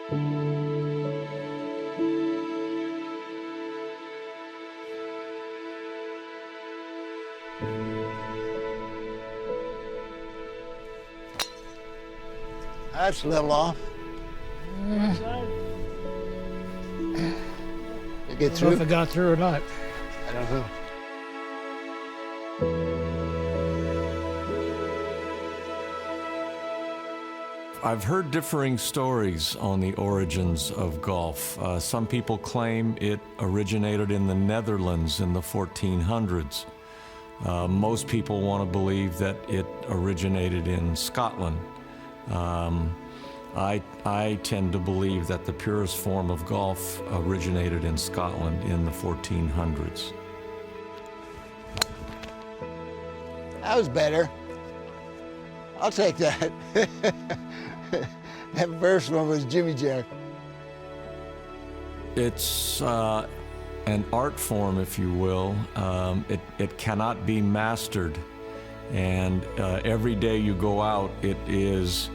That's a little off. You get through? I don't know if I got through or not. I don't know. I've heard differing stories on the origins of golf. Some people claim it originated in the Netherlands in the 1400s. Most people want to believe that it originated in Scotland. I tend to believe that the purest form of golf originated in Scotland in the 1400s. That was better. I'll take that. That first one was Jimmy Jack. It's an art form, if you will. It cannot be mastered. And every day you go out, it is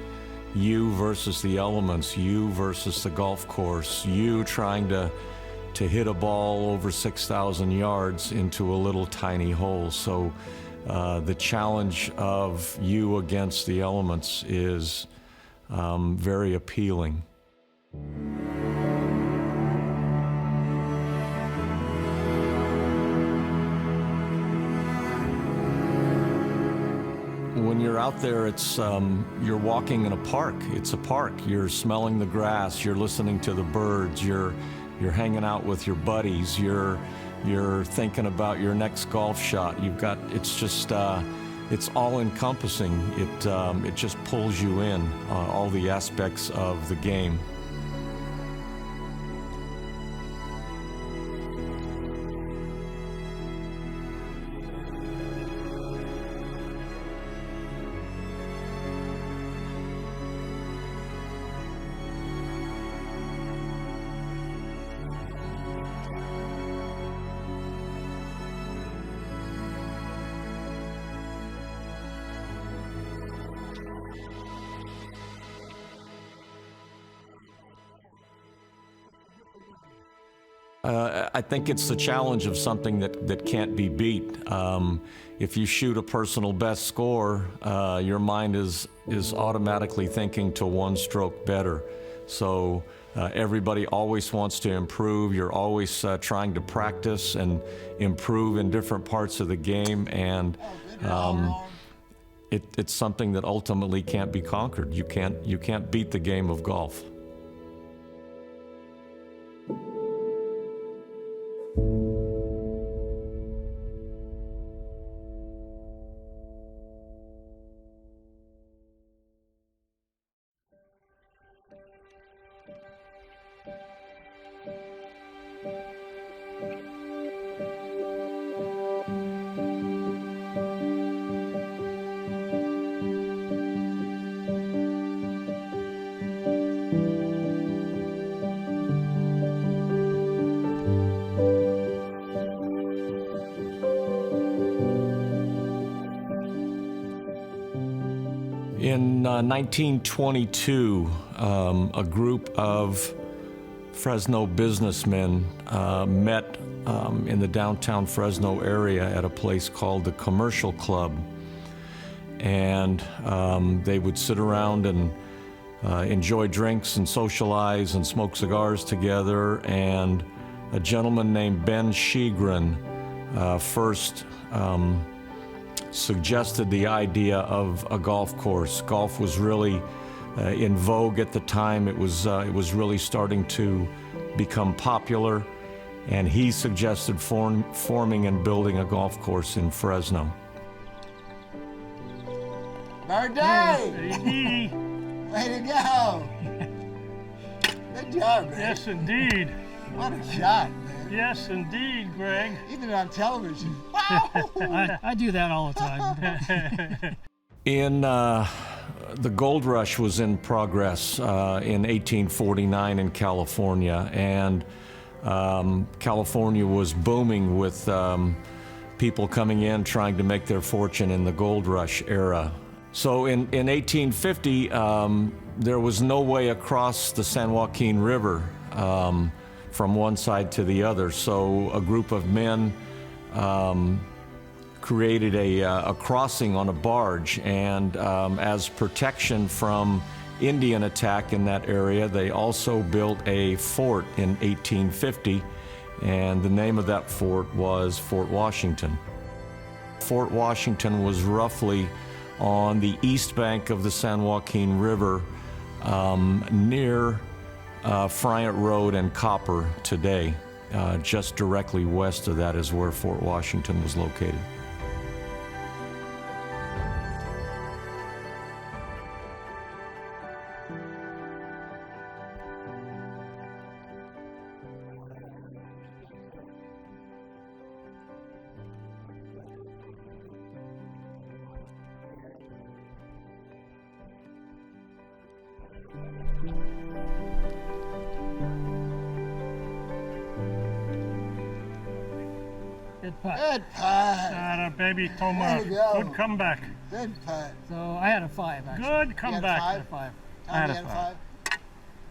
you versus the elements, you versus the golf course, you trying to hit a ball over 6,000 yards into a little tiny hole. So the challenge of you against the elements is very appealing. When you're out there, it's you're walking in a park. It's a park. You're smelling the grass. You're listening to the birds. You're hanging out with your buddies. You're thinking about your next golf shot. It's just it's all encompassing. It just pulls you in, all the aspects of the game. I think it's the challenge of something that can't be beat. If you shoot a personal best score, your mind is automatically thinking to one stroke better. So everybody always wants to improve. You're always trying to practice and improve in different parts of the game, and it's something that ultimately can't be conquered. You can't beat the game of golf. In 1922, a group of Fresno businessmen met in the downtown Fresno area at a place called the Commercial Club. And they would sit around and enjoy drinks and socialize and smoke cigars together. And a gentleman named Ben Shegren first suggested the idea of a golf course. Golf was really in vogue at the time. It was really starting to become popular, and he suggested forming and building a golf course in Fresno. Birthday! Way to go! Good job, man. Yes, indeed. What a shot, man. Yes, indeed, Greg. Even on television. I do that all the time. In the gold rush was in progress in 1849 in California, and California was booming with people coming in trying to make their fortune in the gold rush era. So in 1850, there was no way across the San Joaquin River from one side to the other. So a group of men created a crossing on a barge, and as protection from Indian attack in that area, they also built a fort in 1850, and the name of that fort was Fort Washington. Fort Washington was roughly on the east bank of the San Joaquin River, near Friant Road and Copper today. Just directly west of that is where Fort Washington was located. Good putt. Good putt. Atta baby Toma. There you go. Good comeback. Good putt. So I had a 5, actually. Good You had a comeback. five? 5. Tom, I had you a had a five. 5?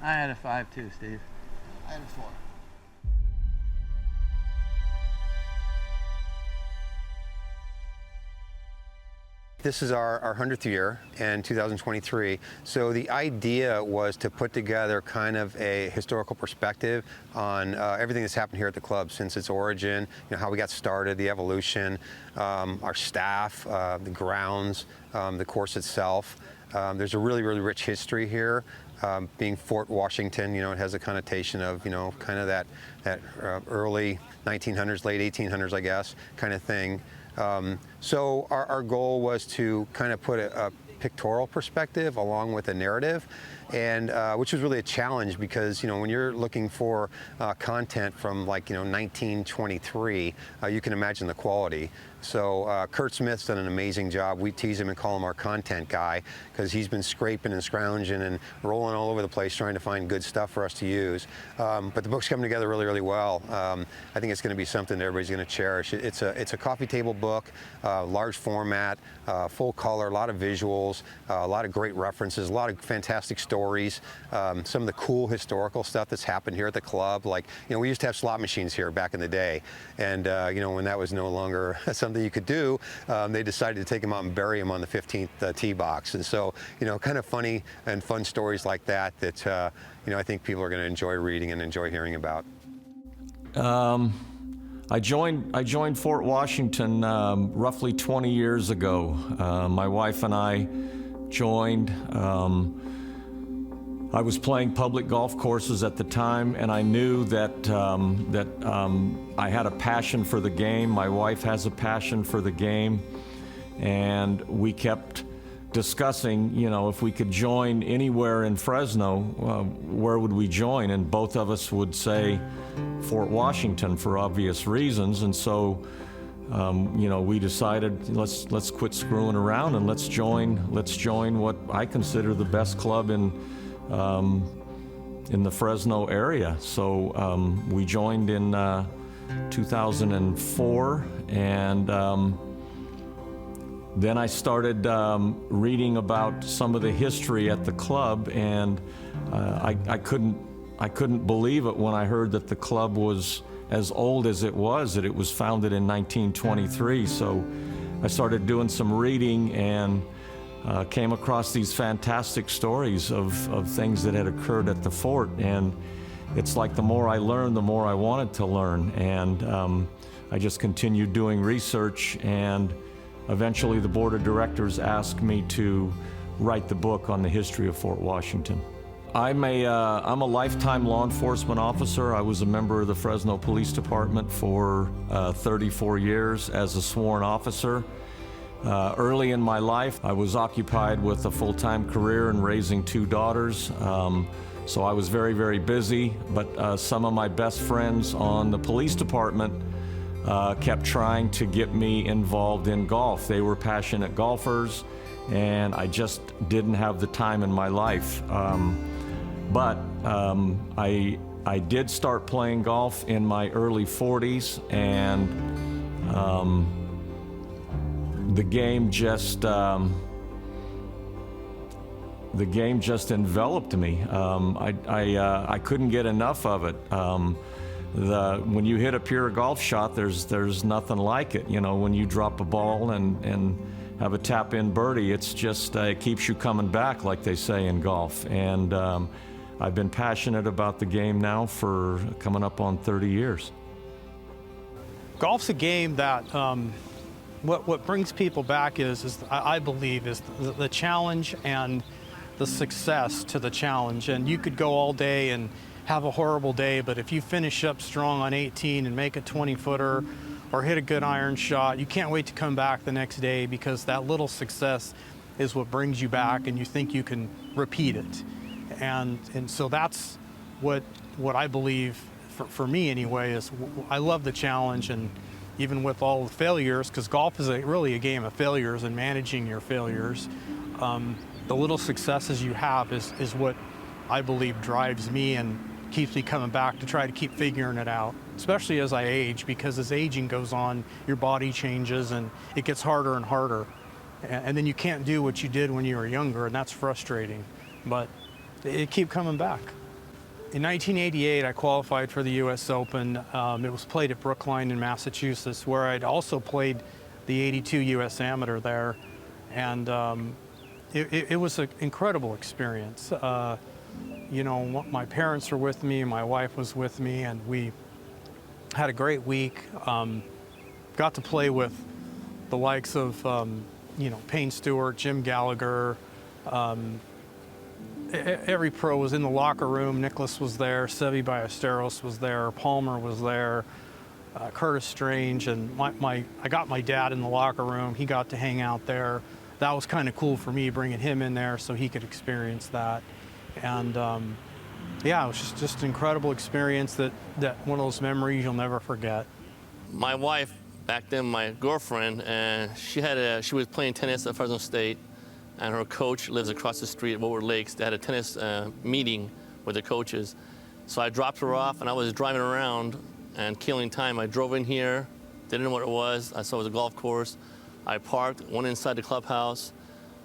I had a 5 too, Steve. I had a 4. This is our 100th year in 2023. So the idea was to put together kind of a historical perspective on everything that's happened here at the club since its origin, how we got started, the evolution, our staff, the grounds, the course itself. There's a really, really rich history here. Being Fort Washington, it has a connotation of, kind of that early 1900s, late 1800s, I guess, kind of thing. So our goal was to kind of put a pictorial perspective along with a narrative, and which was really a challenge because when you're looking for content from 1923, you can imagine the quality. So Kurt Smith's done an amazing job. We tease him and call him our content guy because he's been scraping and scrounging and rolling all over the place trying to find good stuff for us to use. But the book's coming together really, really well. I think it's going to be something that everybody's going to cherish. It's a coffee table book, large format, full color, a lot of visuals, a lot of great references, a lot of fantastic stories, some of the cool historical stuff that's happened here at the club. Like, we used to have slot machines here back in the day, and when that was no longer something you could do, they decided to take them out and bury them on the 15th tee box. And so, kind of funny and fun stories like that I think people are going to enjoy reading and enjoy hearing about. I joined Fort Washington roughly 20 years ago. My wife and I joined. I was playing public golf courses at the time, and I knew that I had a passion for the game. My wife has a passion for the game, and we kept discussing, if we could join anywhere in Fresno, where would we join? And both of us would say Fort Washington for obvious reasons, and so we decided let's quit screwing around and let's join what I consider the best club in the Fresno area. So we joined in 2004, and then I started reading about some of the history at the club, and I couldn't believe it when I heard that the club was as old as it was, that it was founded in 1923. So I started doing some reading and came across these fantastic stories of things that had occurred at the fort, and it's like the more I learned, the more I wanted to learn, and I just continued doing research, and eventually the board of directors asked me to write the book on the history of Fort Washington. I'm a lifetime law enforcement officer. I was a member of the Fresno Police Department for 34 years as a sworn officer. Early in my life, I was occupied with a full-time career and raising 2 daughters. So I was very, very busy, but some of my best friends on the police department kept trying to get me involved in golf. They were passionate golfers, and I just didn't have the time in my life. But I did start playing golf in my early 40s, and the game just the game just enveloped me. I couldn't get enough of it. When you hit a pure golf shot, there's nothing like it. You know, when you drop a ball and have a tap-in birdie, it's just, it keeps you coming back, like they say in golf. And I've been passionate about the game now for coming up on 30 years. Golf's a game that what brings people back is I believe, is the challenge and the success to the challenge. And you could go all day and have a horrible day, but if you finish up strong on 18 and make a 20-footer or hit a good iron shot, you can't wait to come back the next day, because that little success is what brings you back and you think you can repeat it. And so that's what I believe, for me anyway, is I love the challenge. And even with all the failures, because golf is really a game of failures and managing your failures, the little successes you have is what I believe drives me and keeps me coming back to try to keep figuring it out, especially as I age, because as aging goes on, your body changes and it gets harder and harder. And then you can't do what you did when you were younger, and that's frustrating. But it keeps coming back. In 1988, I qualified for the U.S. Open. It was played at Brookline in Massachusetts, where I'd also played the 82 U.S. Amateur there. And it was an incredible experience. You know, my parents were with me, my wife was with me, and we had a great week. Got to play with the likes of, you know, Payne Stewart, Jim Gallagher. Every pro was in the locker room. Nicholas was there, Seve Ballesteros was there, Palmer was there, Curtis Strange, and I got my dad in the locker room. He got to hang out there. That was kind of cool for me, bringing him in there so he could experience that. And yeah, it was just an incredible experience, that one of those memories you'll never forget. My wife, back then my girlfriend, and she was playing tennis at Fresno State, and her coach lives across the street at Woodward Lakes. They had a tennis meeting with the coaches. So I dropped her off, and I was driving around and killing time. I drove in here, didn't know what it was. I saw it was a golf course. I parked, went inside the clubhouse,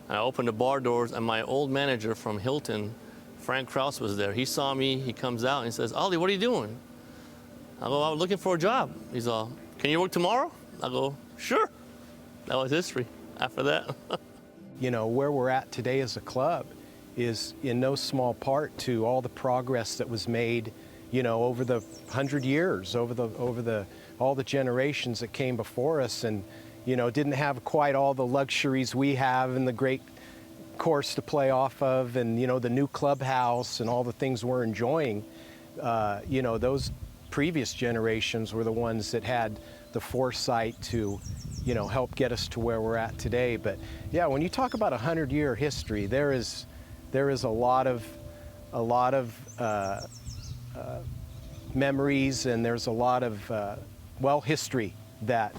and I opened the bar doors, and my old manager from Hilton, Frank Krause, was there. He saw me, he comes out and he says, "Ollie, what are you doing?" I go, "I was looking for a job." He's all, "Can you work tomorrow?" I go, "Sure." That was history after that. You know, where we're at today as a club is in no small part to all the progress that was made, you know, over the 100 years, all the generations that came before us, and, you know, didn't have quite all the luxuries we have and the great course to play off of, and, you know, the new clubhouse and all the things we're enjoying. You know, those previous generations were the ones that had the foresight to, you know, help get us to where we're at today. But yeah, when you talk about 100-year history, there is a lot of memories, and there's a lot of history that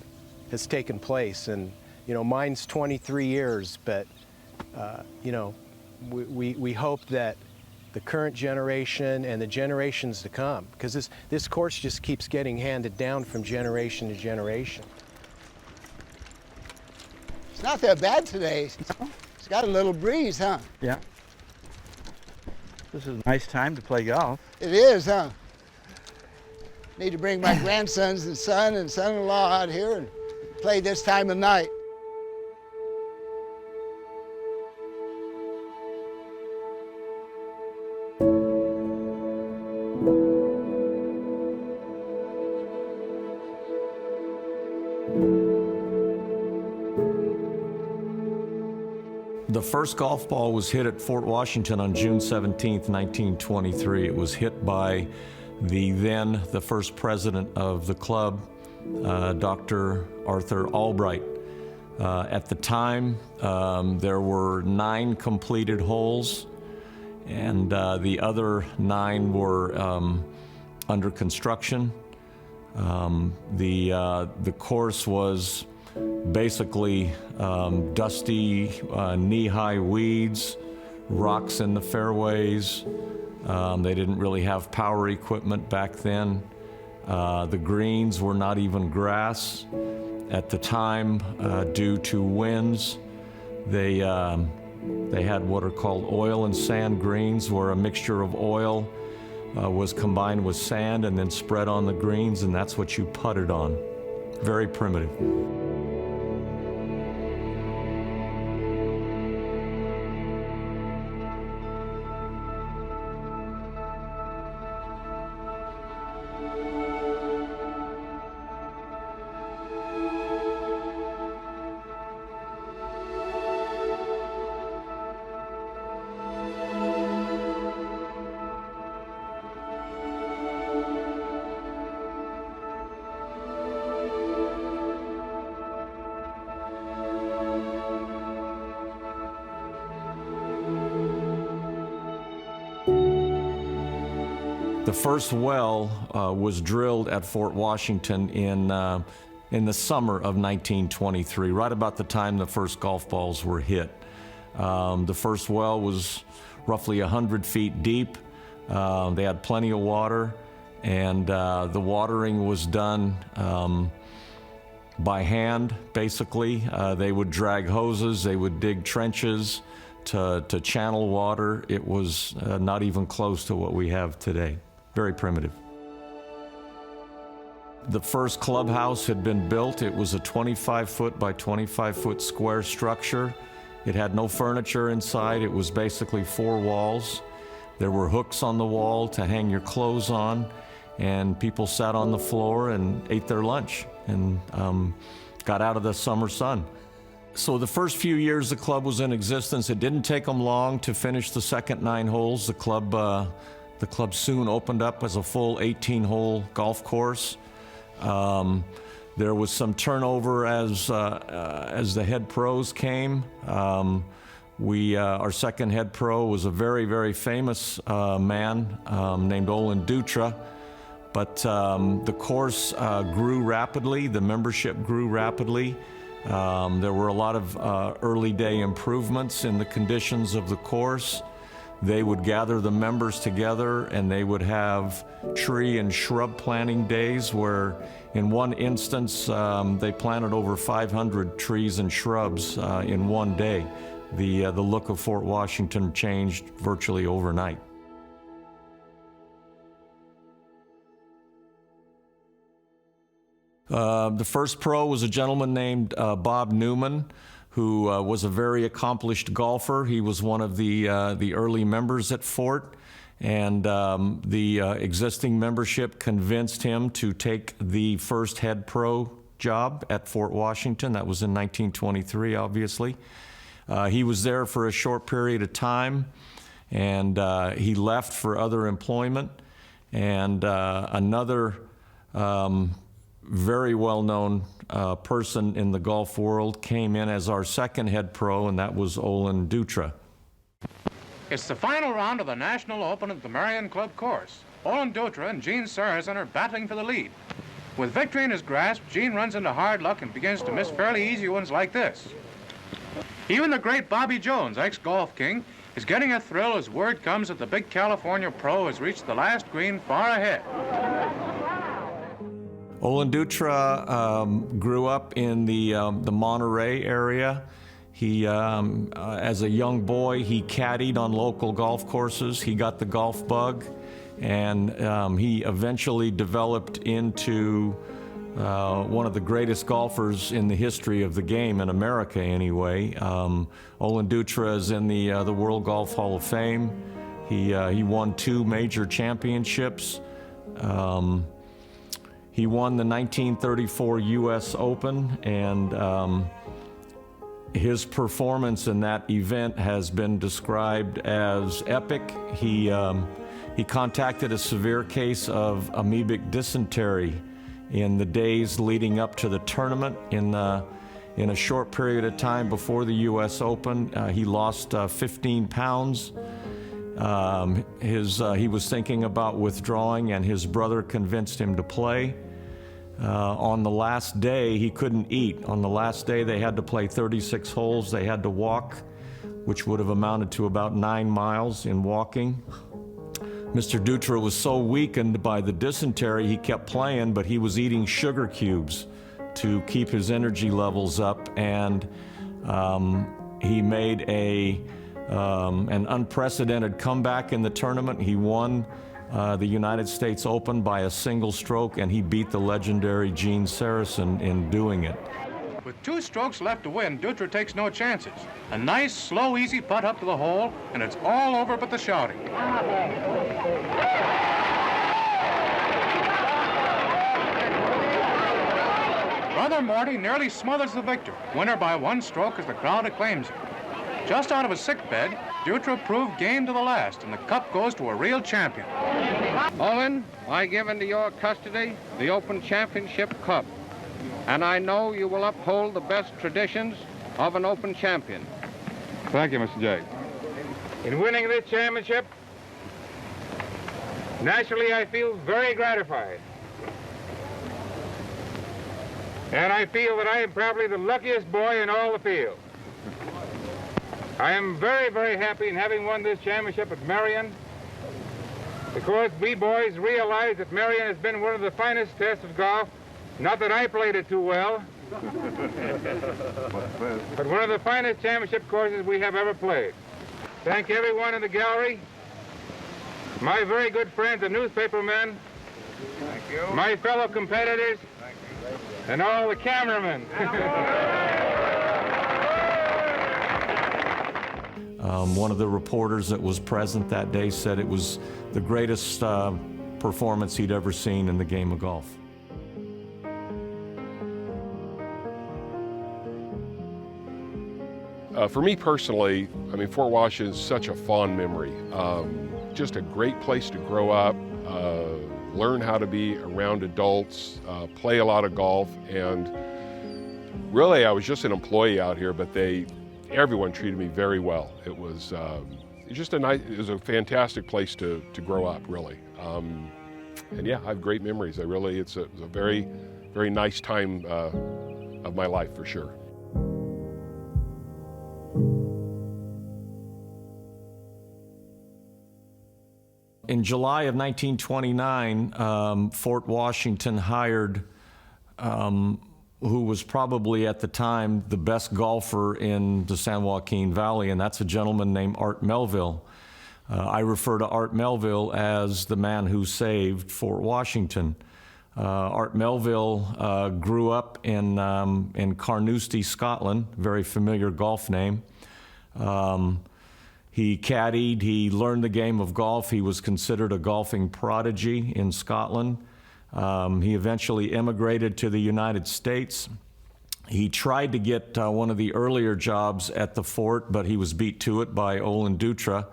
has taken place. And, you know, mine's 23 years, but you know, we hope that the current generation and the generations to come, because this course just keeps getting handed down from generation to generation. It's not that bad today. It's got a little breeze, huh? Yeah. This is a nice time to play golf. It is, huh? Need to bring my grandsons and son and son-in-law out here and play this time of night. The first golf ball was hit at Fort Washington on June 17th, 1923. It was hit by the first president of the club, Dr. Arthur Albright. At the time, there were 9 completed holes, and the other 9 were under construction. The course was basically dusty, knee-high weeds, rocks in the fairways. They didn't really have power equipment back then. The greens were not even grass at the time due to winds. They They had what are called oil and sand greens, where a mixture of oil was combined with sand and then spread on the greens, and that's what you putted on. Very primitive. The first well was drilled at Fort Washington in the summer of 1923, right about the time the first golf balls were hit. The first well was roughly 100 feet deep. They had plenty of water, and the watering was done by hand, basically. They would drag hoses, they would dig trenches to channel water. It was not even close to what we have today. Very primitive. The first clubhouse had been built. It was a 25-foot by 25-foot square structure. It had no furniture inside. It was basically 4 walls. There were hooks on the wall to hang your clothes on, and people sat on the floor and ate their lunch and got out of the summer sun. So the first few years the club was in existence, it didn't take them long to finish the second 9 holes. The club soon opened up as a full 18-hole golf course. There was some turnover as the head pros came. Our second head pro was a very, very famous man named Olin Dutra. But the course grew rapidly, the membership grew rapidly. There were a lot of early day improvements in the conditions of the course. They would gather the members together and they would have tree and shrub planting days where in one instance they planted over 500 trees and shrubs in one day. The look of Fort Washington changed virtually overnight. The first pro was a gentleman named Bob Newman, who was a very accomplished golfer. He was one of the early members at Fort, and the existing membership convinced him to take the first head pro job at Fort Washington. That was in 1923, obviously. He was there for a short period of time, and he left for other employment. And another very well-known person in the golf world came in as our second head pro, and that was Olin Dutra. It's the final round of the National Open at the Marion Club course. Olin Dutra and Gene Sarazen are battling for the lead. With victory in his grasp, Gene runs into hard luck and begins to miss fairly easy ones like this. Even the great Bobby Jones, ex-golf king, is getting a thrill as word comes that the big California pro has reached the last green far ahead. Olin Dutra grew up in the Monterey area. He, as a young boy, he caddied on local golf courses. He got the golf bug, and he eventually developed into one of the greatest golfers in the history of the game, in America anyway. Olin Dutra is in the World Golf Hall of Fame. He won 2 major championships. He won the 1934 U.S. Open, and his performance in that event has been described as epic. He contracted a severe case of amoebic dysentery in the days leading up to the tournament. In a short period of time before the U.S. Open, he lost 15 pounds. He was thinking about withdrawing, and his brother convinced him to play. On the last day, he couldn't eat. On the last day, they had to play 36 holes. They had to walk, which would have amounted to about 9 miles in walking. Mr. Dutra was so weakened by the dysentery, he kept playing, but he was eating sugar cubes to keep his energy levels up. And he made an unprecedented comeback in the tournament. He won the United States Open by a single stroke, and he beat the legendary Gene Sarazen in doing it. With 2 strokes left to win, Dutra takes no chances. A nice, slow, easy putt up to the hole, and it's all over but the shouting. Brother Morty nearly smothers the victor, winner by 1 stroke as the crowd acclaims him. Just out of a sickbed, Dutra proved game to the last, and the cup goes to a real champion. Olin, I give into your custody the Open Championship Cup, and I know you will uphold the best traditions of an Open champion. Thank you, Mr. J. In winning this championship, naturally I feel very gratified. And I feel that I am probably the luckiest boy in all the field. I am very, very happy in having won this championship at Marion, because we boys realize that Marion has been one of the finest tests of golf. Not that I played it too well, but one of the finest championship courses we have ever played. Thank everyone in the gallery, my very good friends, the newspapermen, my fellow competitors, and all the cameramen. One of the reporters that was present that day said it was the greatest performance he'd ever seen in the game of golf. For me personally, I mean, Fort Wash is such a fond memory. Just a great place to grow up, learn how to be around adults, play a lot of golf, and really I was just an employee out here, but everyone treated me very well. It was just it was a fantastic place to grow up, really. And yeah, I have great memories. It was a very, very nice time of my life, for sure. In July of 1929, Fort Washington hired who was probably at the time the best golfer in the San Joaquin Valley, and that's a gentleman named Art Melville. I refer to Art Melville as the man who saved Fort Washington. Art Melville grew up in Carnoustie, Scotland, very familiar golf name. He caddied, he learned the game of golf. He was considered a golfing prodigy in Scotland. He eventually immigrated to the United States. He tried to get one of the earlier jobs at the fort, but he was beat to it by Olin Dutra.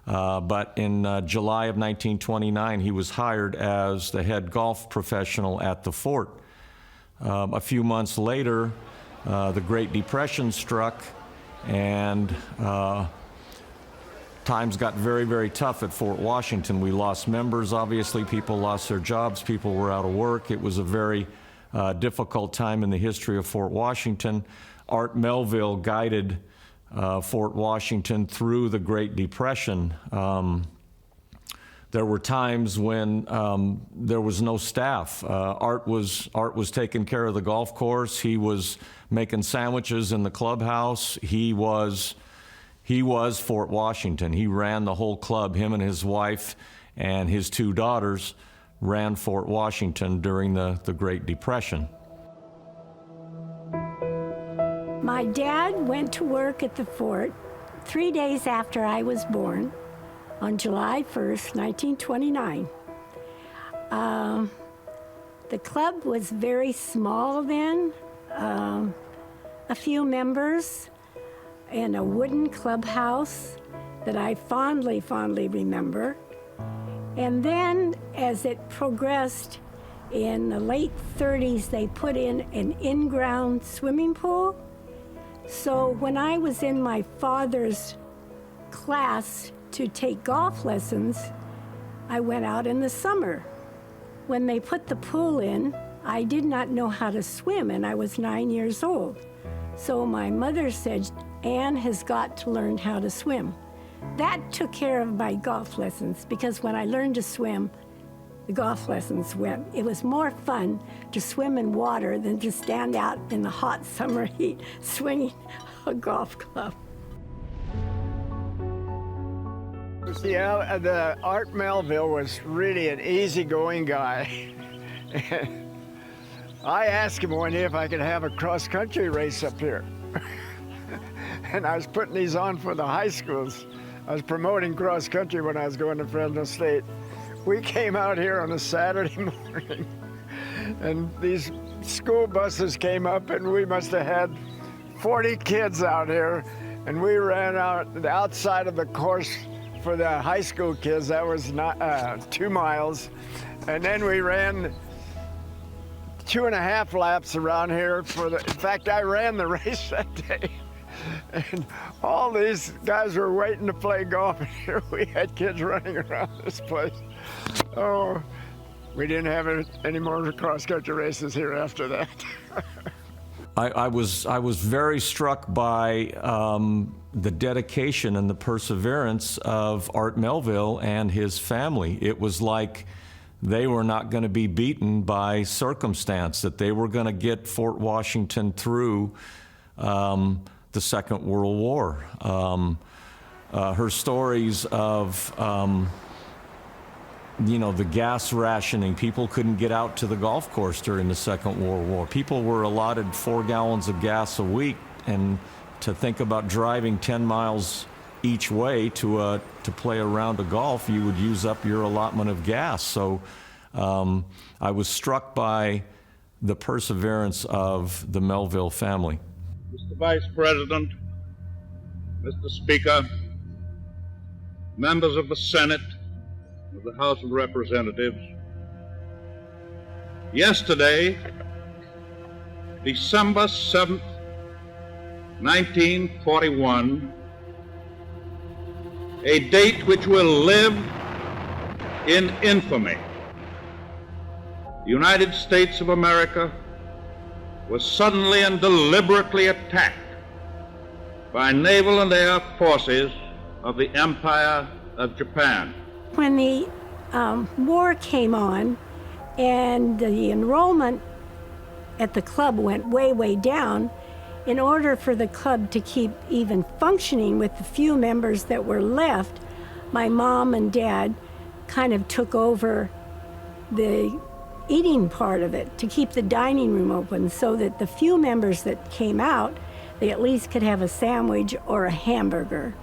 But in July of 1929, he was hired as the head golf professional at the fort. A few months later, the Great Depression struck, and times got very, very tough at Fort Washington. We lost members, obviously. People lost their jobs. People were out of work. It was a very difficult time in the history of Fort Washington. Art Melville guided Fort Washington through the Great Depression. There were times when there was no staff. Art was taking care of the golf course. He was making sandwiches in the clubhouse. He was Fort Washington. He ran the whole club. Him and his wife and his 2 daughters ran Fort Washington during the Great Depression. My dad went to work at the fort 3 days after I was born, on July 1st, 1929. The club was very small then, a few members, in a wooden clubhouse that I fondly remember. And then as it progressed, in the late 30s, they put in an in-ground swimming pool. So when I was in my father's class to take golf lessons, I went out in the summer. When they put the pool in, I did not know how to swim, and I was 9 years old. So my mother said, Anne has got to learn how to swim. That took care of my golf lessons, because when I learned to swim, the golf lessons went. It was more fun to swim in water than to stand out in the hot summer heat swinging a golf club. Yeah, the Art Melville was really an easygoing guy. I asked him one day if I could have a cross-country race up here. And I was putting these on for the high schools. I was promoting cross-country when I was going to Fresno State. We came out here on a Saturday morning, and these school buses came up, and we must have had 40 kids out here, and we ran out the outside of the course for the high school kids. That was not 2 miles, and then we ran 2.5 laps around here for the, in fact, I ran the race that day. And all these guys were waiting to play golf, and here we had kids running around this place. Oh, we didn't have any more cross-country races here after that. I was very struck by the dedication and the perseverance of Art Melville and his family. It was like they were not going to be beaten by circumstance, that they were going to get Fort Washington through the Second World War. Her stories of the gas rationing. People couldn't get out to the golf course during the Second World War. People were allotted 4 gallons of gas a week, and to think about driving 10 miles each way to play a round of golf, you would use up your allotment of gas. So I was struck by the perseverance of the Melville family. Mr. Vice President, Mr. Speaker, members of the Senate, of the House of Representatives. Yesterday, December 7th, 1941, a date which will live in infamy. The United States of America was suddenly and deliberately attacked by naval and air forces of the Empire of Japan. When the war came on and the enrollment at the club went way, way down, in order for the club to keep even functioning with the few members that were left, my mom and dad kind of took over the eating part of it to keep the dining room open so that the few members that came out, they at least could have a sandwich or a hamburger.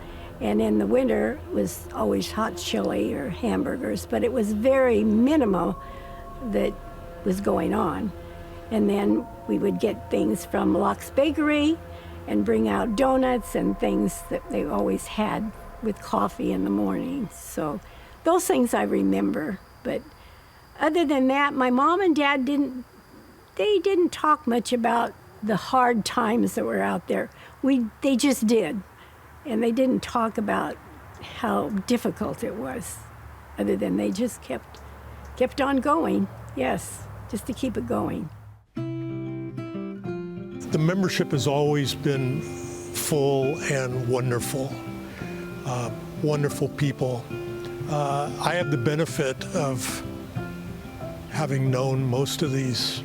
And in the winter, it was always hot chili or hamburgers, but it was very minimal that was going on. And then we would get things from Locke's Bakery and bring out donuts and things that they always had with coffee in the morning. So those things I remember. But other than that, my mom and dad didn't talk much about the hard times that were out there. They just did. And they didn't talk about how difficult it was, other than they just kept on going. Yes, just to keep it going. The membership has always been full and wonderful, wonderful people. I have the benefit of having known most of these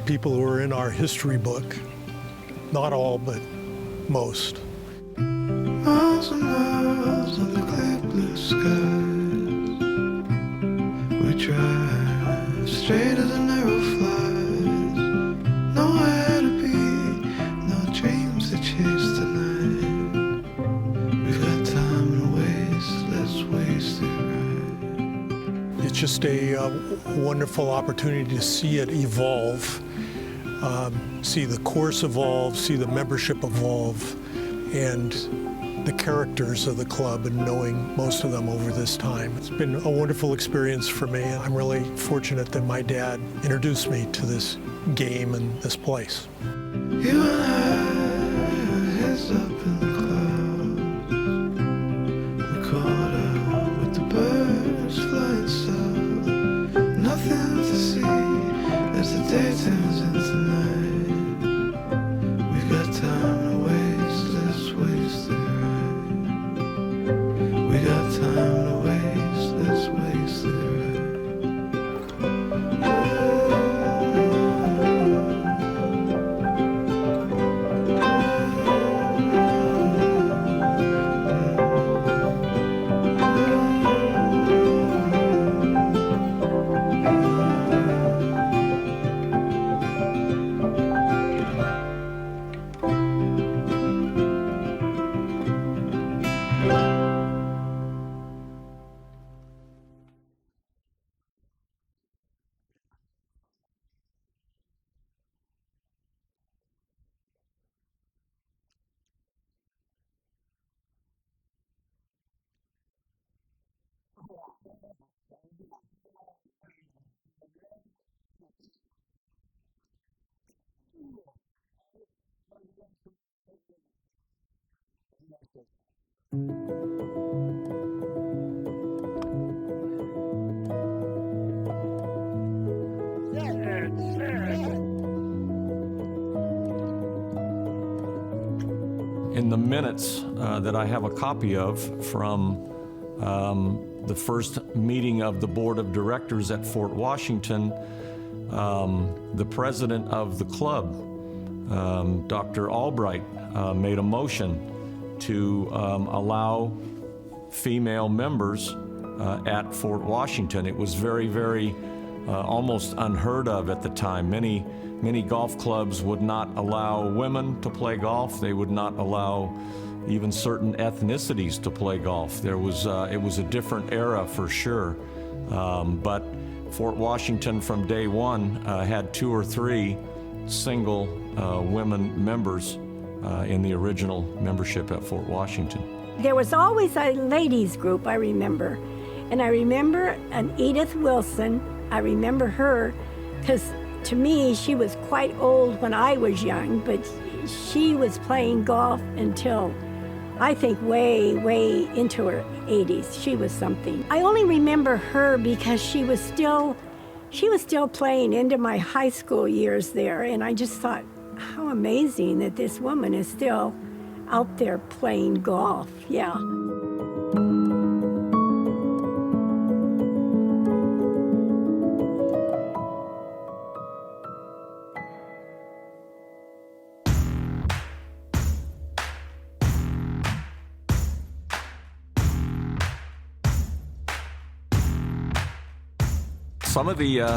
people who are in our history book. Not all, but most. Miles and miles of the clear blue skies. We drive straight as an arrow flies. Nowhere to be, no dreams to chase tonight. We've got time to waste, let's waste it right. It's just a wonderful opportunity to see it evolve, see the course evolve, see the membership evolve, and the characters of the club, and knowing most of them over this time. It's been a wonderful experience for me, and I'm really fortunate that my dad introduced me to this game and this place. You and I, heads up in the clouds. We caught up with the birds flying south. Nothing to see as the day turns into night. We've got time to waste, let's waste it. We got time to waste, let's waste it right. In the minutes that I have a copy of from the first meeting of the Board of Directors at Fort Washington, the president of the club, Dr. Albright, made a motion to allow female members at Fort Washington. It was very, very almost unheard of at the time. Many golf clubs would not allow women to play golf. They would not allow even certain ethnicities to play golf. It was a different era for sure. But Fort Washington from day one had 2 or 3 single women members in the original membership at Fort Washington. There was always a ladies group, I remember. And I remember an Edith Wilson. I remember her because to me, she was quite old when I was young, but she was playing golf until I think way, way into her 80s. She was something. I only remember her because she was still playing into my high school years there, and I just thought, how amazing that this woman is still out there playing golf. Yeah.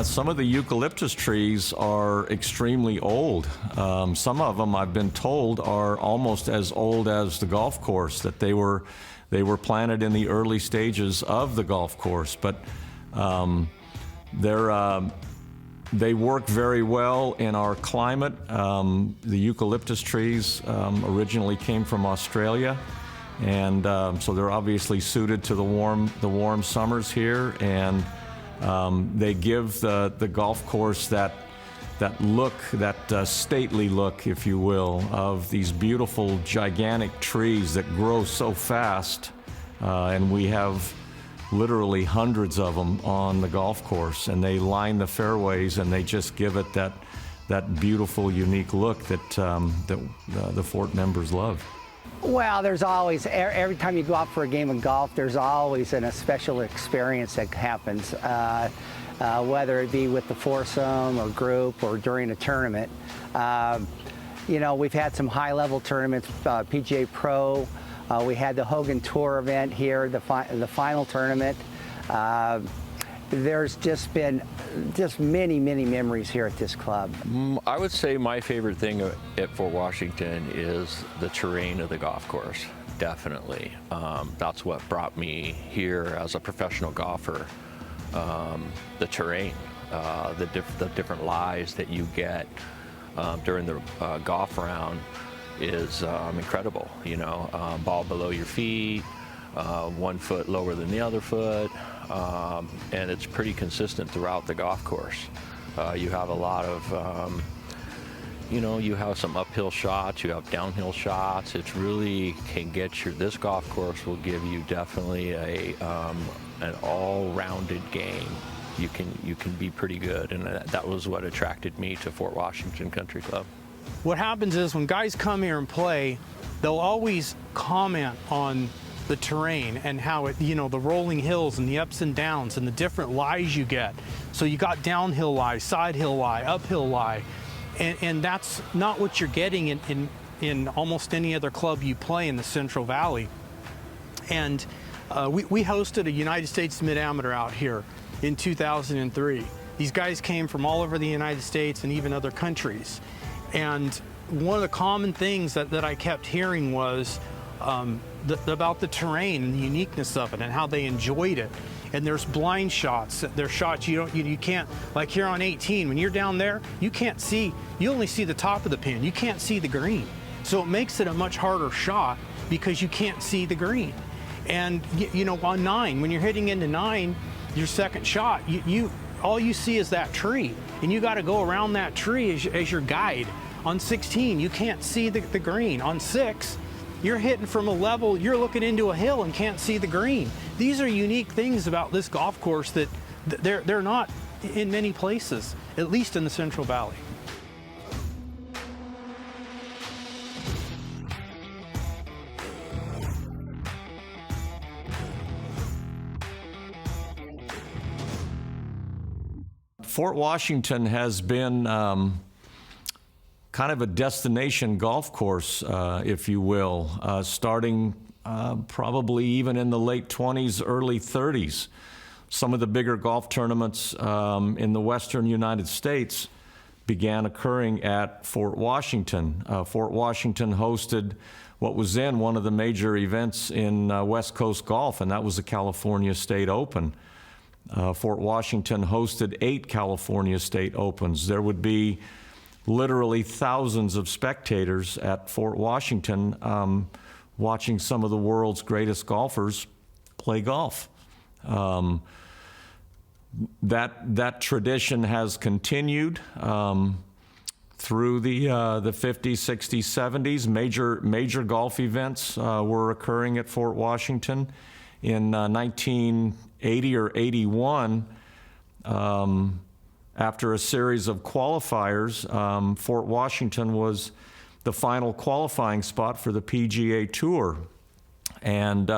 Some of the eucalyptus trees are extremely old. Some of them, I've been told, are almost as old as the golf course, that they were planted in the early stages of the golf course. But they work very well in our climate. The eucalyptus trees originally came from Australia, and so they're obviously suited to the warm summers here, and they give the golf course that look, that stately look, if you will, of these beautiful, gigantic trees that grow so fast. And we have literally hundreds of them on the golf course, and they line the fairways, and they just give it that beautiful, unique look that the Fort members love. Well, there's always, every time you go out for a game of golf, there's always a special experience that happens, whether it be with the foursome or group or during a tournament. You know, we've had some high-level tournaments, PGA Pro. We had the Hogan Tour event here, the final tournament. There's just been many, many memories here at this club. I would say my favorite thing at Fort Washington is the terrain of the golf course, definitely. That's what brought me here as a professional golfer. The terrain, the different lies that you get during the golf round is incredible. You know, ball below your feet, 1 foot lower than the other foot. And it's pretty consistent throughout the golf course. You have a lot of, you know, you have some uphill shots, you have downhill shots. It really can get this golf course will give you definitely an all-rounded game. You can be pretty good, and that was what attracted me to Fort Washington Country Club. What happens is when guys come here and play, they'll always comment on the terrain and how it, you know, the rolling hills and the ups and downs and the different lies you get. So you got downhill lie, side hill lie, uphill lie, and that's not what you're getting in almost any other club you play in the Central Valley. And we hosted a United States Mid-Amateur out here in 2003. These guys came from all over the United States and even other countries. And one of the common things that I kept hearing was about the terrain and the uniqueness of it and how they enjoyed it. And there's blind shots. There's shots you can't, like here on 18, when you're down there, you can't see, you only see the top of the pin. You can't see the green. So it makes it a much harder shot because you can't see the green. And you know, on 9, when you're hitting into 9, your second shot, all you see is that tree, and you got to go around that tree as your guide. On 16, you can't see the green. On 6, you're hitting from a level, you're looking into a hill and can't see the green. These are unique things about this golf course that they're not in many places, at least in the Central Valley. Fort Washington has been kind of a destination golf course, if you will, starting probably even in the late 20s, early 30s. Some of the bigger golf tournaments in the western United States began occurring at Fort Washington. Fort Washington hosted what was then one of the major events in West Coast golf, and that was the California State Open. Fort Washington hosted 8 California State Opens. There would be literally thousands of spectators at Fort Washington watching some of the world's greatest golfers play golf. That tradition has continued through the 50s, 60s, 70s. Major golf events were occurring at Fort Washington. In 1980 or 81, after a series of qualifiers, Fort Washington was the final qualifying spot for the PGA Tour. And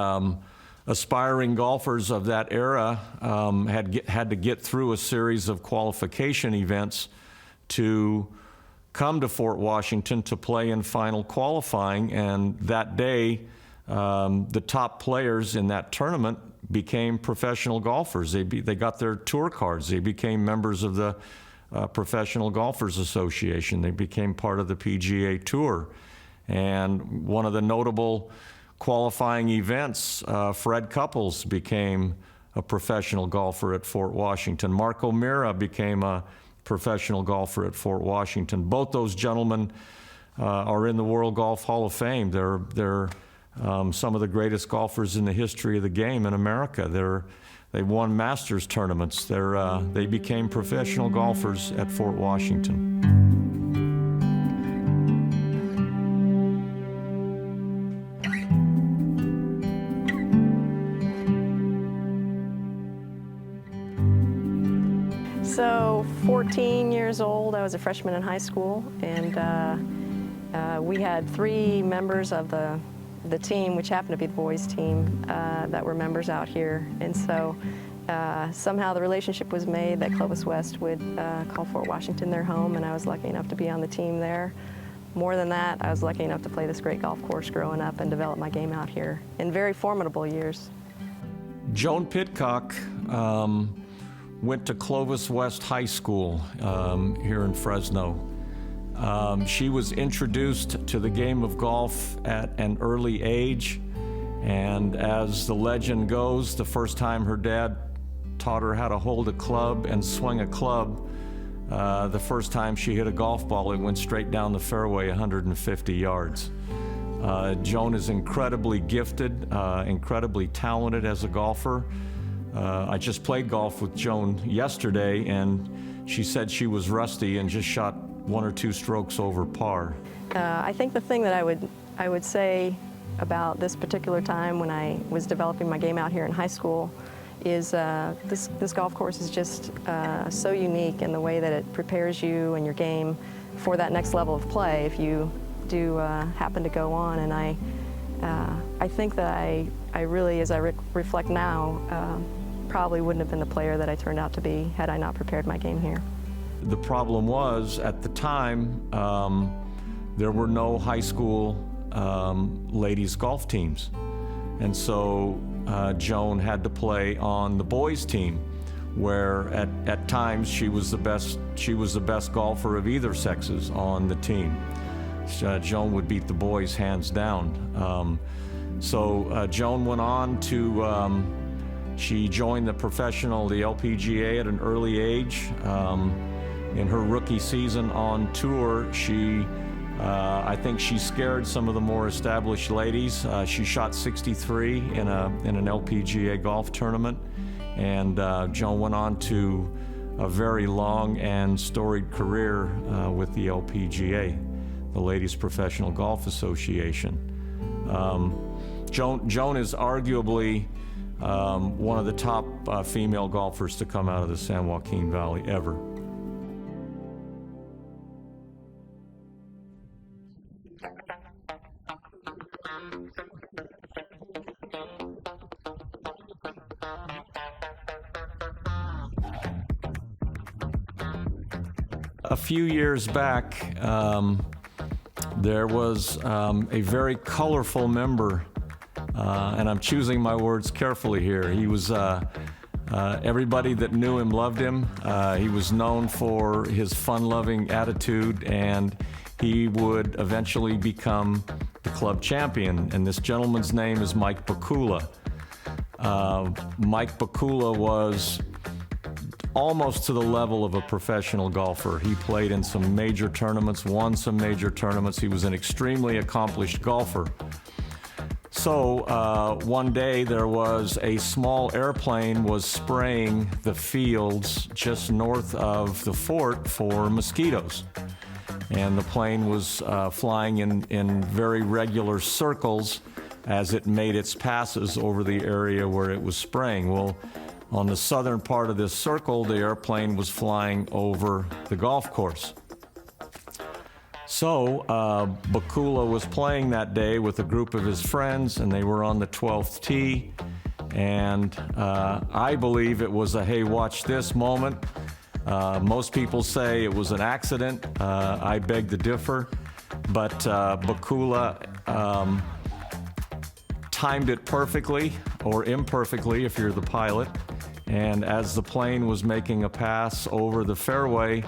aspiring golfers of that era had to get through a series of qualification events to come to Fort Washington to play in final qualifying. And that day, the top players in that tournament became professional golfers. They got their tour cards. They became members of the Professional Golfers Association. They became part of the PGA Tour. And one of the notable qualifying events, Fred Couples became a professional golfer at Fort Washington. Mark O'Meara became a professional golfer at Fort Washington. Both those gentlemen are in the World Golf Hall of Fame. They're some of the greatest golfers in the history of the game in America. They won Masters tournaments. They became professional golfers at Fort Washington. So 14 years old, I was a freshman in high school, and we had 3 members of the team, which happened to be the boys' team, that were members out here. And so somehow the relationship was made that Clovis West would call Fort Washington their home, and I was lucky enough to be on the team there. More than that, I was lucky enough to play this great golf course growing up and develop my game out here in very formidable years. Joan Pidcock went to Clovis West High School here in Fresno. She was introduced to the game of golf at an early age, and as the legend goes, the first time her dad taught her how to hold a club and swing a club, the first time she hit a golf ball, it went straight down the fairway 150 yards. Joan is incredibly gifted, incredibly talented as a golfer. I just played golf with Joan yesterday, and she said she was rusty and just shot 1 or 2 strokes over par. I think the thing that I would say about this particular time when I was developing my game out here in high school is this golf course is just so unique in the way that it prepares you and your game for that next level of play if you do happen to go on. And I think that I really, as I reflect now, probably wouldn't have been the player that I turned out to be had I not prepared my game here. The problem was, at the time, there were no high school ladies golf teams. And so Joan had to play on the boys team, where at times she was the best golfer of either sexes on the team. Joan would beat the boys hands down. So Joan went on to, she joined the LPGA at an early age. In her rookie season on tour, she I think she scared some of the more established ladies. She shot 63 in an LPGA golf tournament, and Joan went on to a very long and storied career with the LPGA, the Ladies Professional Golf Association. Joan is arguably one of the top female golfers to come out of the San Joaquin Valley ever. A few years back, there was a very colorful member, and I'm choosing my words carefully here. He was, everybody that knew him loved him. He was known for his fun-loving attitude, and he would eventually become the club champion. And this gentleman's name is Mike Bakula. Mike Bakula was almost to the level of a professional golfer. He played in some major tournaments, won some major tournaments. He was an extremely accomplished golfer. So one day there was a small airplane was spraying the fields just north of the fort for mosquitoes. And the plane was flying in very regular circles as it made its passes over the area where it was spraying. Well, on the southern part of this circle, the airplane was flying over the golf course. So Bakula was playing that day with a group of his friends, and they were on the 12th tee. And I believe it was a hey, watch this moment. Most people say it was an accident. I beg to differ. But Bakula timed it perfectly, or imperfectly if you're the pilot. And as the plane was making a pass over the fairway,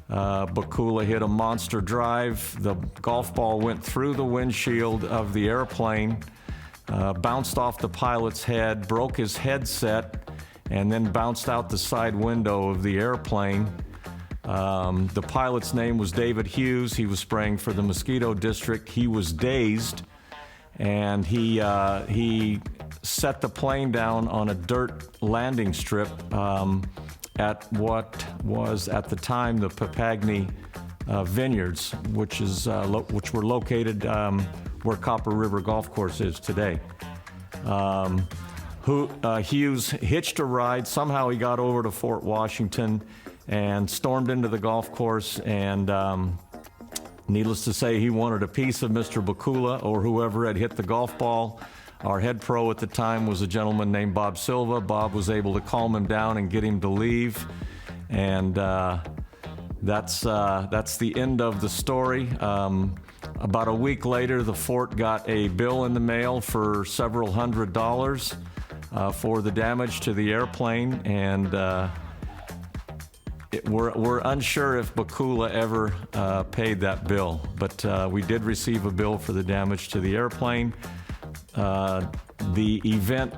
Bakula hit a monster drive. The golf ball went through the windshield of the airplane, bounced off the pilot's head, broke his headset, and then bounced out the side window of the airplane. The pilot's name was David Hughes. He was spraying for the Mosquito District. He was dazed, and he set the plane down on a dirt landing strip at what was at the time the Papagni Vineyards, which were located where Copper River Golf Course is today. Hughes hitched a ride. Somehow he got over to Fort Washington and stormed into the golf course, and needless to say, he wanted a piece of Mr. Bakula or whoever had hit the golf ball. Our head pro at the time was a gentleman named Bob Silva. Bob was able to calm him down and get him to leave, and that's the end of the story. About a week later, the fort got a bill in the mail for several $100s for the damage to the airplane, and we're unsure if Bakula ever paid that bill, but we did receive a bill for the damage to the airplane. The event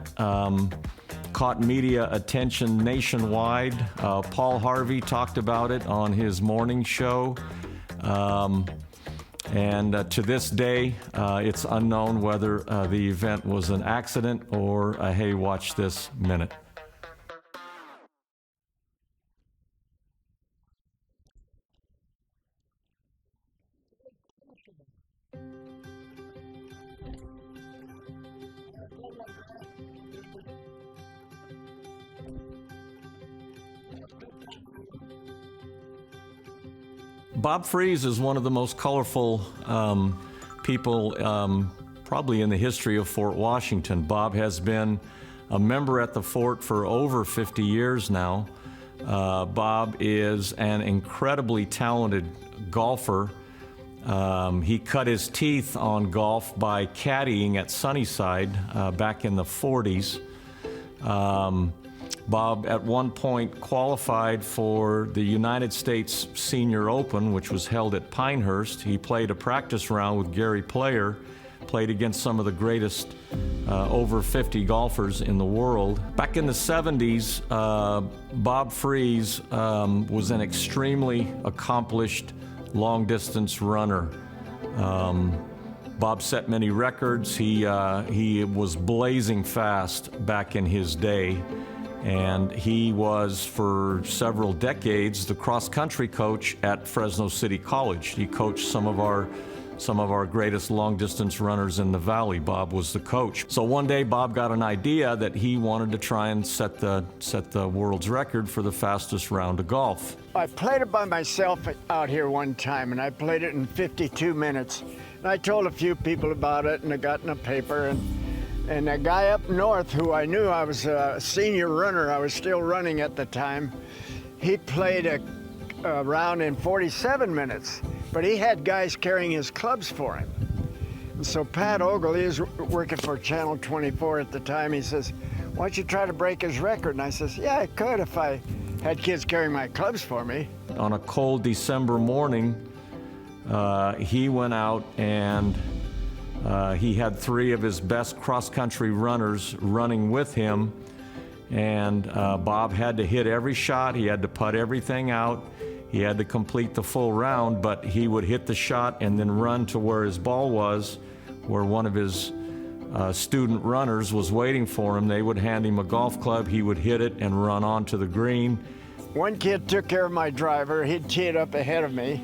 caught media attention nationwide. Paul Harvey talked about it on his morning show. And to this day, it's unknown whether the event was an accident or a hey, watch this minute. Bob Freeze is one of the most colorful people probably in the history of Fort Washington. Bob has been a member at the fort for over 50 years now. Bob is an incredibly talented golfer. He cut his teeth on golf by caddying at Sunnyside back in the 40s. Bob at one point qualified for the United States Senior Open, which was held at Pinehurst. He played a practice round with Gary Player, played against some of the greatest over 50 golfers in the world. Back in the 70s, Bob Freeze was an extremely accomplished long-distance runner. Bob set many records. He was blazing fast back in his day, and he was for several decades the cross-country coach at Fresno City College. He coached some of our greatest long-distance runners in the valley. Bob was the coach. So one day Bob got an idea that he wanted to try and set the world's record for the fastest round of golf. I played it by myself out here one time, and I played it in 52 minutes. And I told a few people about it, and I got in a paper, and a guy up north who I knew, I was a senior runner, I was still running at the time, he played a round in 47 minutes, but he had guys carrying his clubs for him. And so Pat Ogle, he was working for Channel 24 at the time, he says, why don't you try to break his record? And I says, yeah, I could if I had kids carrying my clubs for me. On a cold December morning, he went out and he had 3 of his best cross-country runners running with him, and Bob had to hit every shot. He had to putt everything out. He had to complete the full round, but he would hit the shot and then run to where his ball was, where one of his student runners was waiting for him. They would hand him a golf club. He would hit it and run onto the green. One kid took care of my driver. He'd tee it up ahead of me.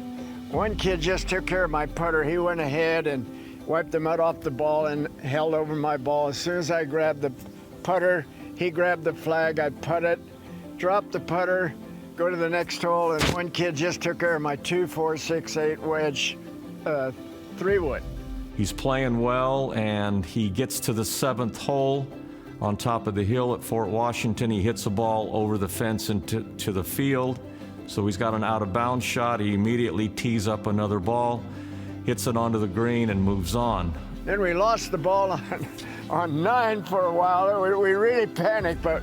One kid just took care of my putter. He went ahead and wiped the mud off the ball and held over my ball. As soon as I grabbed the putter, he grabbed the flag. I putted, dropped the putter, go to the next hole, and one kid just took care of my 2, 4, 6, 8 wedge 3-wood. He's playing well, and he gets to the 7th hole on top of the hill at Fort Washington. He hits a ball over the fence into the field. So he's got an out-of-bounds shot. He immediately tees up another ball, hits it onto the green, and moves on. Then we lost the ball on 9 for a while. We really panicked, but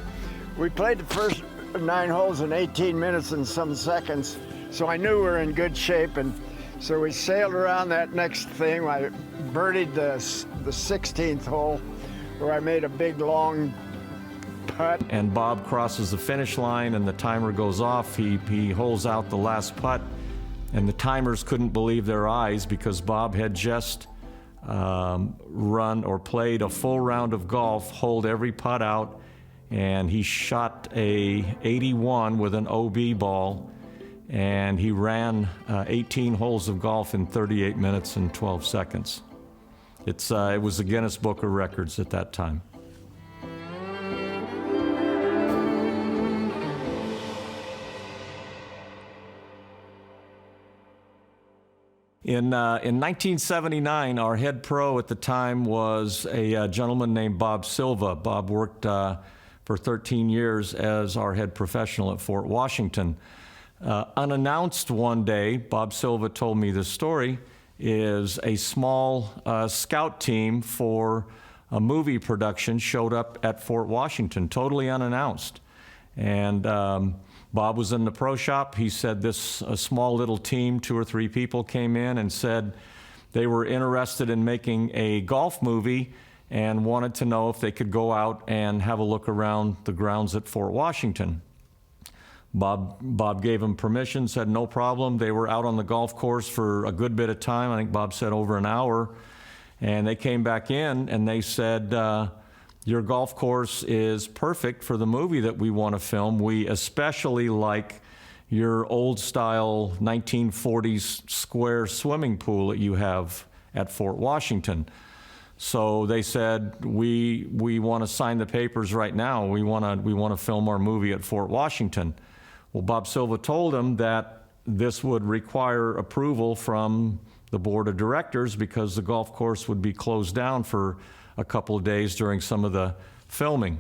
we played the first 9 holes in 18 minutes and some seconds, so I knew we were in good shape, and so we sailed around that next thing. I birdied the 16th hole, where I made a big, long putt. And Bob crosses the finish line, and the timer goes off. He holds out the last putt, and the timers couldn't believe their eyes because Bob had just run or played a full round of golf, holed every putt out, and he shot a 81 with an OB ball, and he ran 18 holes of golf in 38 minutes and 12 seconds. It was the Guinness Book of Records at that time. In 1979, our head pro at the time was a gentleman named Bob Silva. Bob worked for 13 years as our head professional at Fort Washington. Unannounced one day, Bob Silva told me this story, is a small scout team for a movie production showed up at Fort Washington, totally unannounced. And Bob was in the pro shop. He said a small little team, 2 or 3 people, came in and said they were interested in making a golf movie and wanted to know if they could go out and have a look around the grounds at Fort Washington. Bob gave them permission, said no problem. They were out on the golf course for a good bit of time. I think Bob said over an hour. And they came back in and they said, your golf course is perfect for the movie that we want to film. We especially like your old style 1940s square swimming pool that you have at Fort Washington. So they said, we want to sign the papers right now. We want to film our movie at Fort Washington. Well, Bob Silva told him that this would require approval from the board of directors because the golf course would be closed down for a couple of days during some of the filming.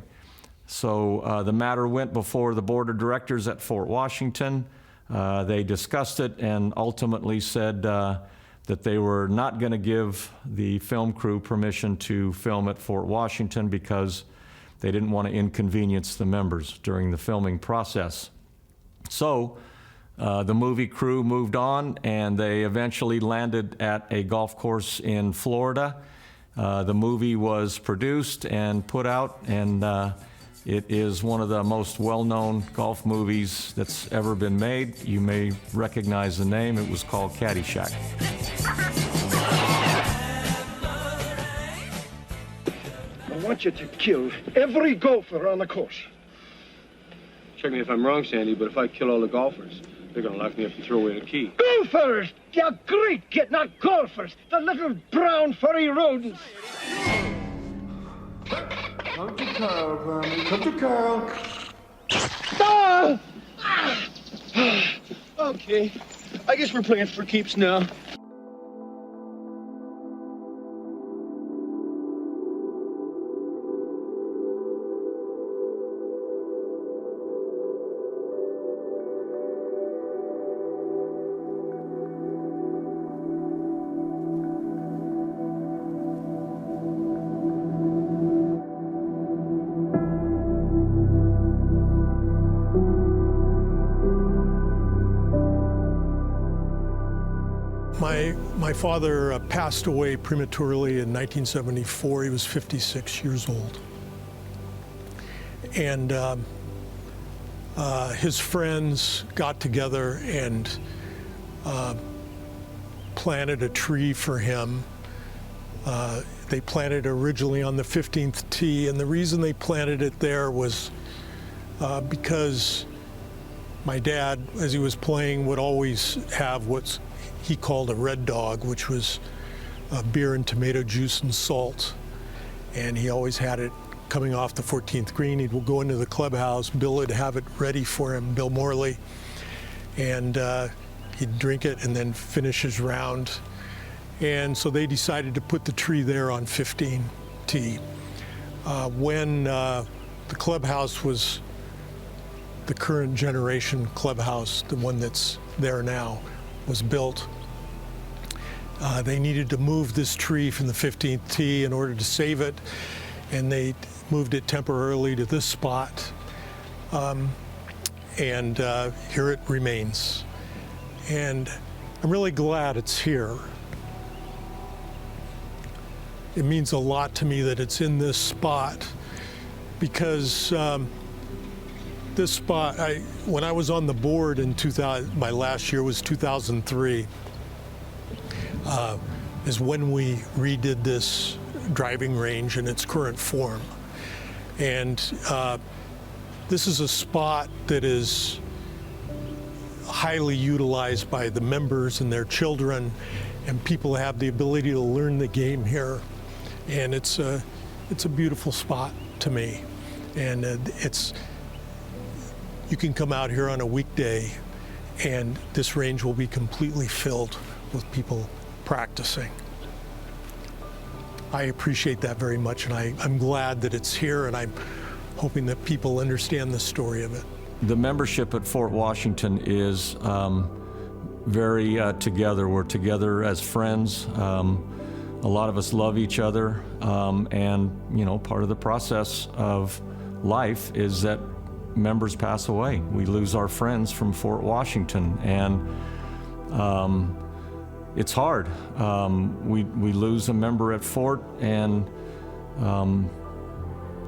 So the matter went before the board of directors at Fort Washington. They discussed it and ultimately said that they were not going to give the film crew permission to film at Fort Washington because they didn't want to inconvenience the members during the filming process. So the movie crew moved on and they eventually landed at a golf course in Florida. The movie was produced and put out, and it is one of the most well-known golf movies that's ever been made. You may recognize the name. It was called Caddyshack. want you to kill every golfer on the course. Check me if I'm wrong, Sandy, but if I kill all the golfers, they're gonna lock me up and throw away the key. Golfers! You great kid, not golfers! The little brown furry rodents! Come to Carl, Barney. Come to Carl. Ah! Okay, I guess we're playing for keeps now. My father passed away prematurely in 1974. He was 56 years old. And his friends got together and planted a tree for him. They planted it originally on the 15th tee, and the reason they planted it there was because my dad, as he was playing, would always have what's he called a red dog, which was beer and tomato juice and salt. And he always had it coming off the 14th green. He'd go into the clubhouse, Bill would have it ready for him, Bill Morley, and he'd drink it and then finish his round. And so they decided to put the tree there on 15T. When the clubhouse was the current generation clubhouse, the one that's there now, was built, they needed to move this tree from the 15th tee in order to save it, and they moved it temporarily to this spot, and here it remains. And I'm really glad it's here. It means a lot to me that it's in this spot, because this spot, when I was on the board in 2000, my last year was 2003, is when we redid this driving range in its current form. And this is a spot that is highly utilized by the members and their children, and people have the ability to learn the game here. And it's a beautiful spot to me. And you can come out here on a weekday and this range will be completely filled with people practicing. I appreciate that very much, and I'm glad that it's here, and I'm hoping that people understand the story of it. The membership at Fort Washington is very together. We're together as friends. A lot of us love each other, and part of the process of life is that members pass away. We lose our friends from Fort Washington, and it's hard. We lose a member at Fort, and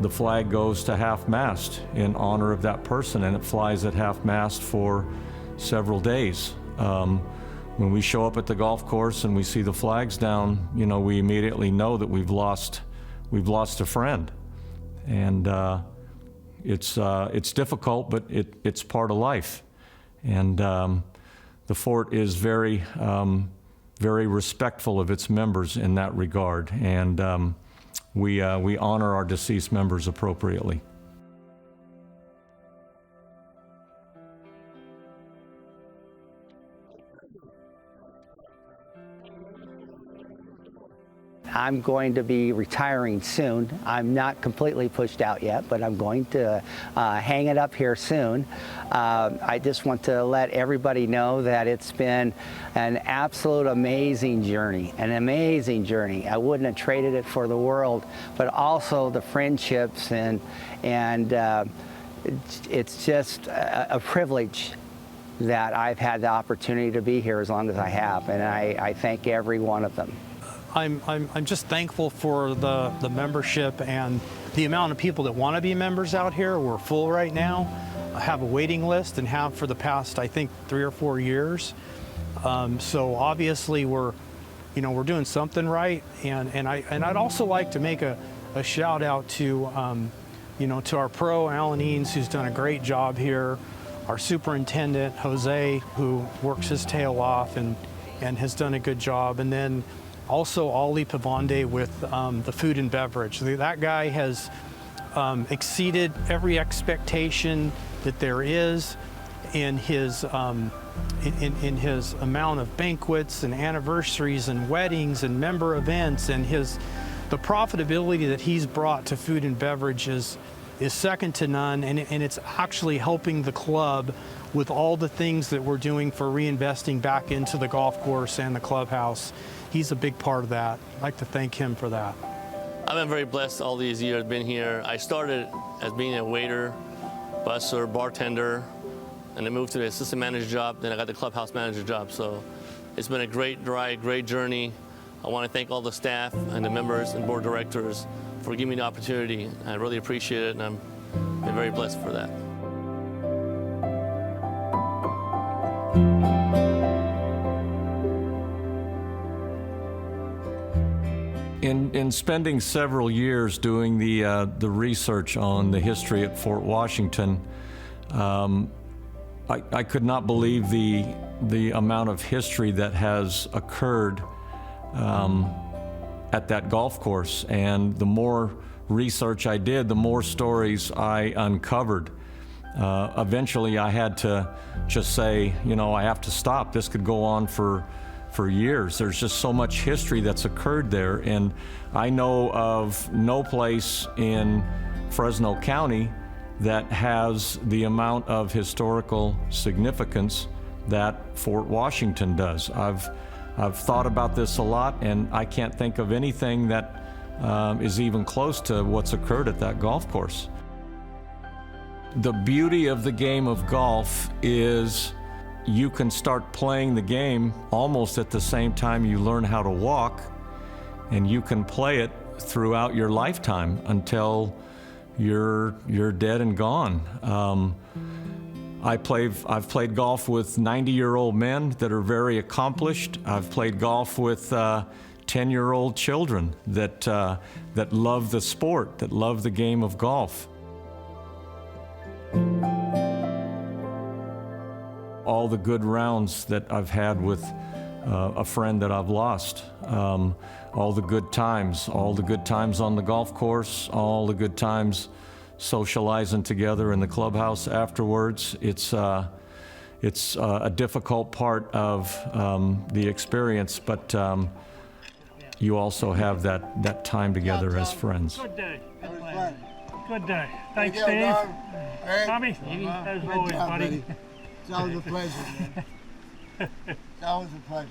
the flag goes to half-mast in honor of that person, and it flies at half-mast for several days. When we show up at the golf course and we see the flags down, we immediately know that we've lost a friend, and it's difficult, but it's part of life. And the Fort is very respectful of its members in that regard, and we honor our deceased members appropriately. I'm going to be retiring soon. I'm not completely pushed out yet, but I'm going to hang it up here soon. I just want to let everybody know that it's been an absolute amazing journey, an amazing journey. I wouldn't have traded it for the world, but also the friendships, and it's just a privilege that I've had the opportunity to be here as long as I have, and I thank every one of them. I'm just thankful for the membership and the amount of people that want to be members out here. We're full right now. I have a waiting list and have for the past, I think, 3 or 4 years. So obviously we're doing something right. And I'd also like to make a a shout out to, to our pro, Alan Eanes, who's done a great job here, our superintendent, Jose, who works his tail off and has done a good job, and then also Oli Pavande with the food and beverage. That guy has exceeded every expectation that there is in his amount of banquets and anniversaries and weddings and member events, and the profitability that he's brought to food and beverage is second to none, and it's actually helping the club with all the things that we're doing for reinvesting back into the golf course and the clubhouse. He's a big part of that. I'd like to thank him for that. I've been very blessed all these years been here. I started as being a waiter, busser, bartender, and then moved to the assistant manager job. Then I got the clubhouse manager job. So it's been a great ride, great journey. I want to thank all the staff and the members and board directors for giving me the opportunity. I really appreciate it, and I'm very blessed for that. In spending several years doing the research on the history at Fort Washington, I could not believe the amount of history that has occurred at that golf course. And the more research I did, the more stories I uncovered. Eventually I had to just say, I have to stop. This could go on for years. There's just so much history that's occurred there, and I know of no place in Fresno County that has the amount of historical significance that Fort Washington does. I've thought about this a lot, and I can't think of anything that is even close to what's occurred at that golf course. The beauty of the game of golf is you can start playing the game almost at the same time you learn how to walk, and you can play it throughout your lifetime until you're dead and gone. I've played golf with 90-year-old men that are very accomplished. I've played golf with 10-year-old children that love the sport, that love the game of golf. All the good rounds that I've had with a friend that I've lost, all the good times on the golf course, all the good times socializing together in the clubhouse afterwards. It's a difficult part of the experience, but you also have that time together as friends. Good day. Good day. Thanks, Steve. Tommy, as always, buddy. It's always a pleasure, man. It's always a pleasure.